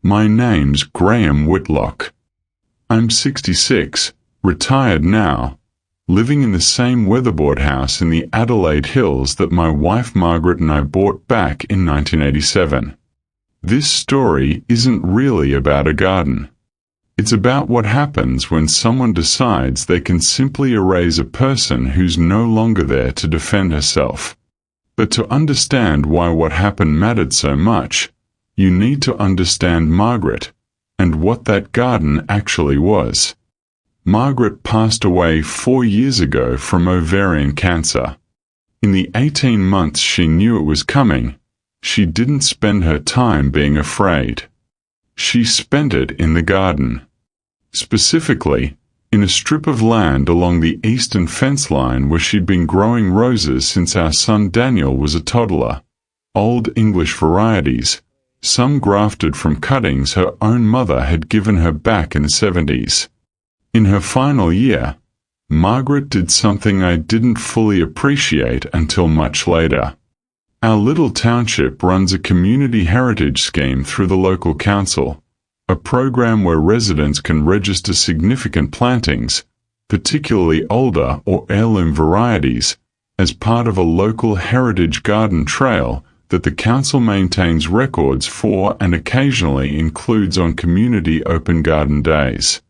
My name's Graham Whitlock. I'm 66, retired now, living in the same weatherboard house in the Adelaide Hills that my wife Margaret and I bought back in 1987. This story isn't really about a garden. It's about what happens when someone decides they can simply erase a person who's no longer there to defend herself. But to understand why what happened mattered so much, you need to understand Margaret and what that garden actually was. Margaret passed away 4 years ago from ovarian cancer. In the 18 months she knew it was coming, she didn't spend her time being afraid. She spent it in the garden. Specifically, in a strip of land along the eastern fence line where she'd been growing roses since our son Daniel was a toddler. Old English varieties, some grafted from cuttings her own mother had given her back in the 70s. In her final year, Margaret did something I didn't fully appreciate until much later. Our little township runs a community heritage scheme through the local council, a program where residents can register significant plantings, particularly older or heirloom varieties, as part of a local heritage garden trail that the council maintains records for and occasionally includes on community open garden days.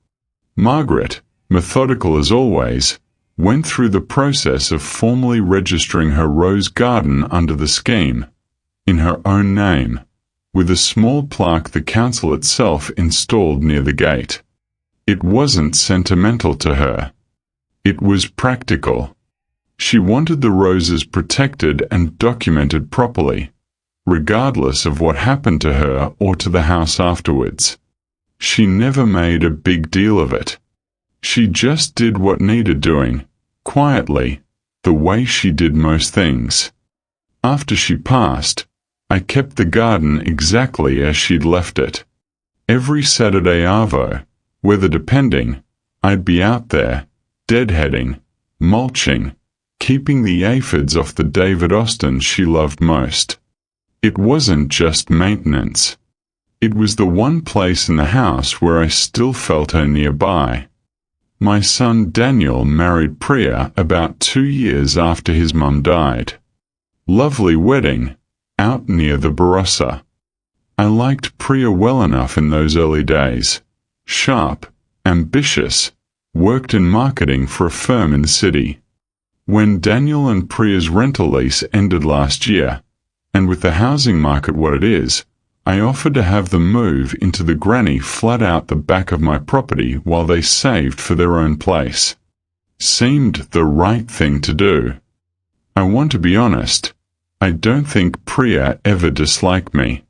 Margaret, methodical as always, went through the process of formally registering her rose garden under the scheme, in her own name, with a small plaque the council itself installed near the gate. It wasn't sentimental to her. It was practical. She wanted the roses protected and documented properly, regardless of what happened to her or to the house afterwards. She never made a big deal of it. She just did what needed doing, quietly, the way she did most things. After she passed, I kept the garden exactly as she'd left it. Every Saturday arvo, weather depending, I'd be out there, deadheading, mulching, keeping the aphids off the David Austins she loved most. It wasn't just maintenance. It was the one place in the house where I still felt her nearby. My son Daniel married Priya about 2 years after his mum died. Lovely wedding, out near the Barossa. I liked Priya well enough in those early days. Sharp, ambitious, worked in marketing for a firm in the city. When Daniel and Priya's rental lease ended last year, and with the housing market what it is, I offered to have them move into the granny flat out the back of my property while they saved for their own place. Seemed the right thing to do. I want to be honest, I don't think Priya ever disliked me.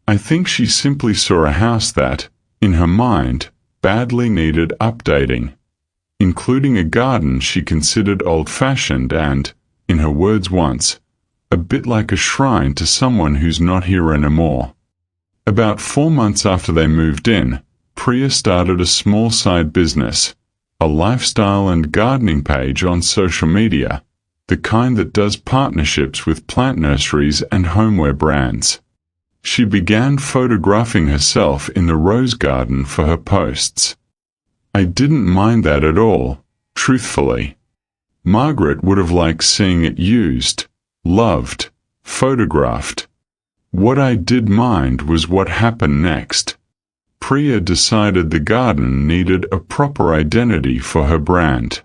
I think she simply saw a house that, in her mind, badly needed updating, including a garden she considered old-fashioned and, in her words once, a bit like a shrine to someone who's not here anymore. About 4 months after they moved in, Priya started a small side business, a lifestyle and gardening page on social media, the kind that does partnerships with plant nurseries and homeware brands. She began photographing herself in the rose garden for her posts. I didn't mind that at all, truthfully. Margaret would have liked seeing it used, loved, photographed. What I did mind was what happened next. Priya decided the garden needed a proper identity for her brand.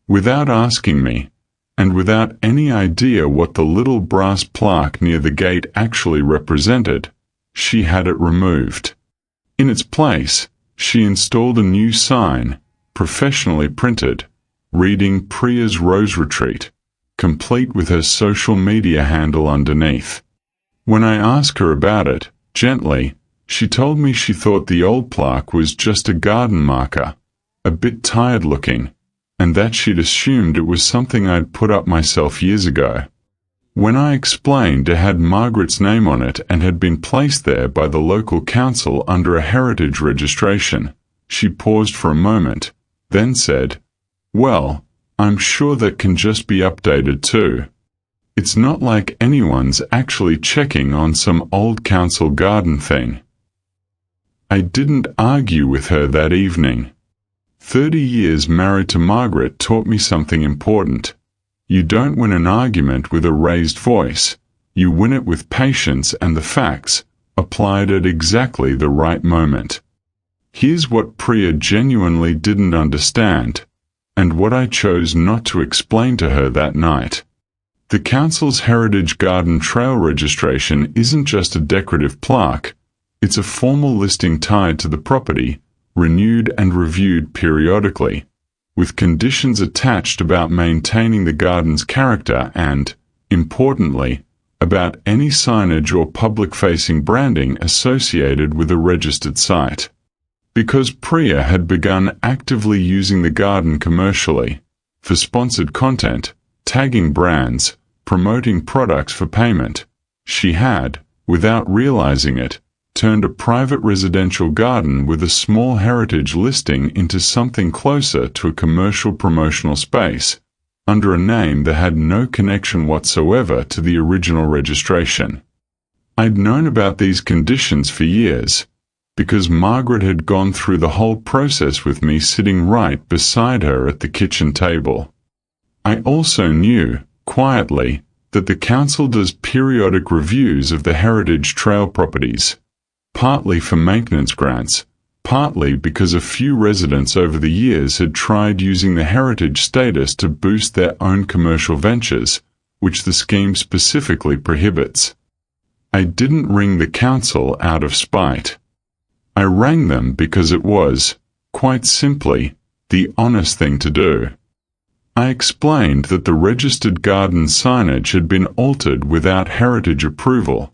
Without asking me, and without any idea what the little brass plaque near the gate actually represented, she had it removed. In its place, she installed a new sign, professionally printed, reading Priya's Rose Retreat, complete with her social media handle underneath. When I asked her about it, gently, she told me she thought the old plaque was just a garden marker, a bit tired looking, and that she'd assumed it was something I'd put up myself years ago. When I explained it had Margaret's name on it and had been placed there by the local council under a heritage registration, she paused for a moment, then said, "Well, I'm sure that can just be updated too. It's not like anyone's actually checking on some old council garden thing." I didn't argue with her that evening. 30 years married to Margaret taught me something important. You don't win an argument with a raised voice. You win it with patience and the facts, applied at exactly the right moment. Here's what Priya genuinely didn't understand, and what I chose not to explain to her that night. The council's Heritage Garden Trail registration isn't just a decorative plaque, it's a formal listing tied to the property, renewed and reviewed periodically, with conditions attached about maintaining the garden's character and, importantly, about any signage or public-facing branding associated with a registered site. Because Priya had begun actively using the garden commercially, for sponsored content, tagging brands, promoting products for payment, she had, without realizing it, turned a private residential garden with a small heritage listing into something closer to a commercial promotional space, under a name that had no connection whatsoever to the original registration. I'd known about these conditions for years, because Margaret had gone through the whole process with me sitting right beside her at the kitchen table. I also knew, quietly, that the council does periodic reviews of the heritage trail properties, partly for maintenance grants, partly because a few residents over the years had tried using the heritage status to boost their own commercial ventures, which the scheme specifically prohibits. I didn't ring the council out of spite. I rang them because it was, quite simply, the honest thing to do. I explained that the registered garden signage had been altered without heritage approval,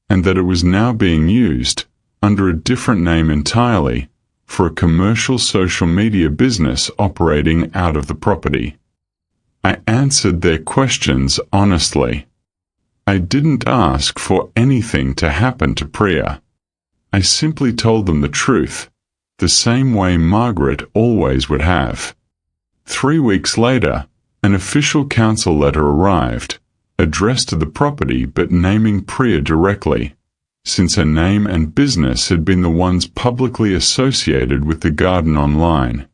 and that it was now being used, under a different name entirely, for a commercial social media business operating out of the property. I answered their questions honestly. I didn't ask for anything to happen to Priya. I simply told them the truth, the same way Margaret always would have. 3 weeks later, an official council letter arrived, addressed to the property but naming Priya directly, since her name and business had been the ones publicly associated with the garden online.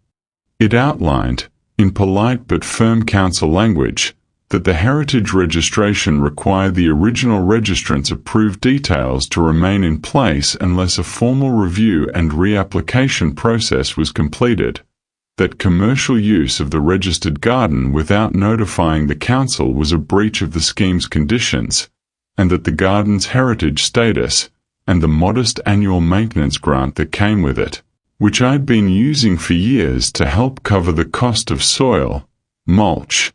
It outlined, in polite but firm council language, that the heritage registration required the original registrant's approved details to remain in place unless a formal review and reapplication process was completed, that commercial use of the registered garden without notifying the council was a breach of the scheme's conditions, and that the garden's heritage status, and the modest annual maintenance grant that came with it, which I'd been using for years to help cover the cost of soil, mulch,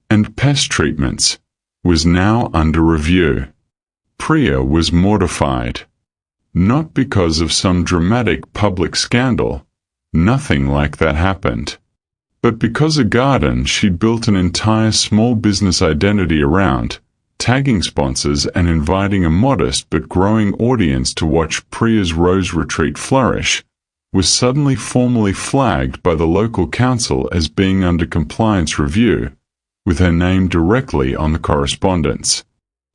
and pest treatments, was now under review. Priya was mortified. Not because of some dramatic public scandal, nothing like that happened, but because a garden she'd built an entire small business identity around, tagging sponsors and inviting a modest but growing audience to watch Priya's rose retreat flourish, was suddenly formally flagged by the local council as being under compliance review, with her name directly on the correspondence.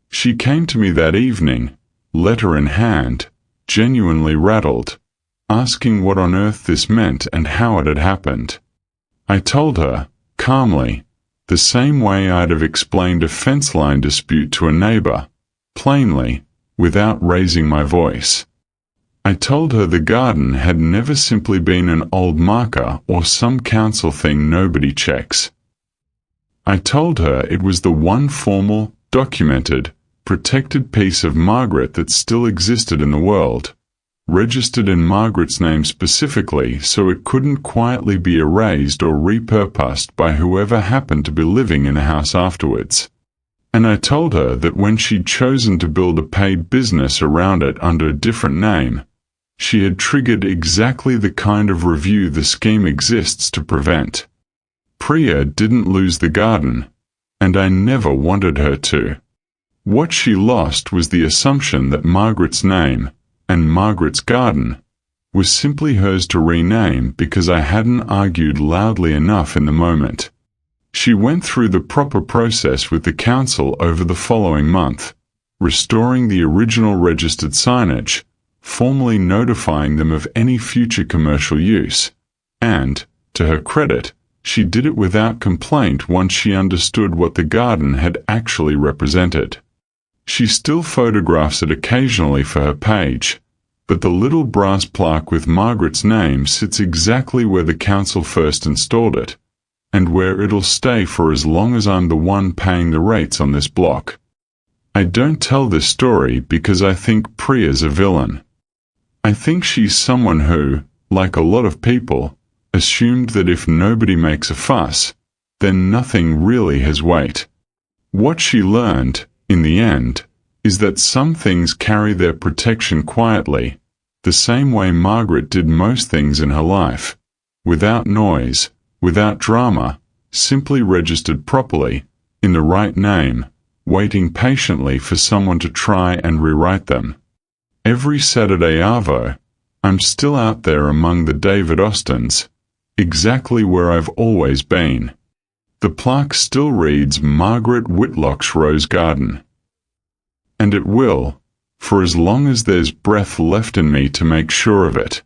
She came to me that evening, letter in hand, genuinely rattled, asking what on earth this meant and how it had happened. I told her, calmly, the same way I'd have explained a fence line dispute to a neighbor, plainly, without raising my voice. I told her the garden had never simply been an old marker or some council thing nobody checks. I told her it was the one formal, documented, protected piece of Margaret that still existed in the world, registered in Margaret's name specifically so it couldn't quietly be erased or repurposed by whoever happened to be living in the house afterwards. And I told her that when she'd chosen to build a paid business around it under a different name, she had triggered exactly the kind of review the scheme exists to prevent. Priya didn't lose the garden, and I never wanted her to. What she lost was the assumption that Margaret's name, and Margaret's garden, was simply hers to rename because I hadn't argued loudly enough in the moment. She went through the proper process with the council over the following month, restoring the original registered signage, formally notifying them of any future commercial use. And, to her credit, she did it without complaint once she understood what the garden had actually represented. She still photographs it occasionally for her page, but the little brass plaque with Margaret's name sits exactly where the council first installed it, and where it'll stay for as long as I'm the one paying the rates on this block. I don't tell this story because I think Priya's a villain. I think she's someone who, like a lot of people, assumed that if nobody makes a fuss, then nothing really has weight. What she learned, in the end, is that some things carry their protection quietly, the same way Margaret did most things in her life, without noise, without drama, simply registered properly, in the right name, waiting patiently for someone to try and rewrite them. Every Saturday Arvo, I'm still out there among the David Austins, exactly where I've always been. The plaque still reads Margaret Whitlock's Rose Garden. And it will, for as long as there's breath left in me to make sure of it.